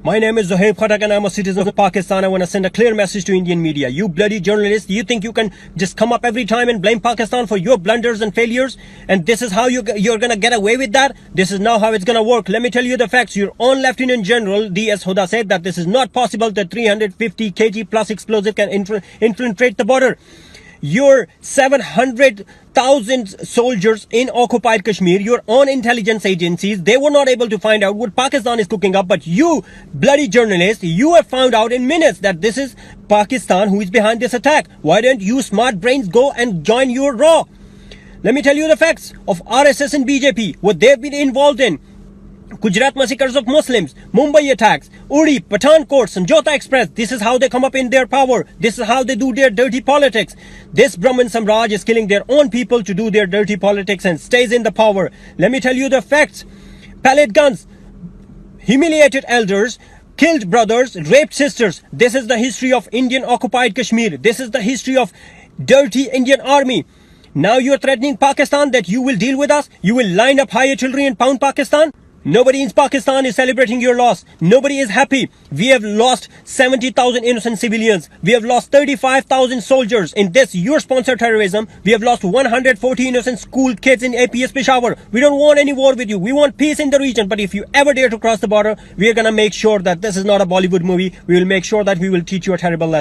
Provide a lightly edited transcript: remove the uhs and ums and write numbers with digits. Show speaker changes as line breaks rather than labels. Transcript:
My name is Zohaib Khattak and I'm a citizen of Pakistan. I want to send a clear message to Indian media. You bloody journalists, you think you can just come up every time and blame Pakistan for your blunders and failures? And this is how you're going to get away with that? This is not how it's going to work. Let me tell you the facts. Your own Lieutenant General D.S. Huda said that this is not possible that 350 kg plus explosive can infiltrate the border. Your 700,000 soldiers in occupied Kashmir, your own intelligence agencies, they were not able to find out what Pakistan is cooking up. But you, bloody journalists, you have found out in minutes that this is Pakistan who is behind this attack. Why don't you smart brains go and join your RAW? Let me tell you the facts of RSS and BJP, what they've been involved in. Gujarat massacres of Muslims, Mumbai attacks, Uri, Pathankot, Samjhauta Express. This is how they come up in their power. This is how they do their dirty politics. This Brahman Samraj is killing their own people to do their dirty politics and stays in the power. Let me tell you the facts. Pellet guns, humiliated elders, killed brothers, raped sisters. This is the history of Indian occupied Kashmir. This is the history of dirty Indian army. Now you're threatening Pakistan that you will deal with us. You will line up high artillery and pound Pakistan. Nobody in Pakistan is celebrating your loss. Nobody is happy. We have lost 70,000 innocent civilians. We have lost 35,000 soldiers in this your sponsored terrorism. We have lost 140 innocent school kids in APS Peshawar. We don't want any war with you. We want peace in the region. But if you ever dare to cross the border, we are going to make sure that this is not a Bollywood movie. We will make sure that we will teach you a terrible lesson.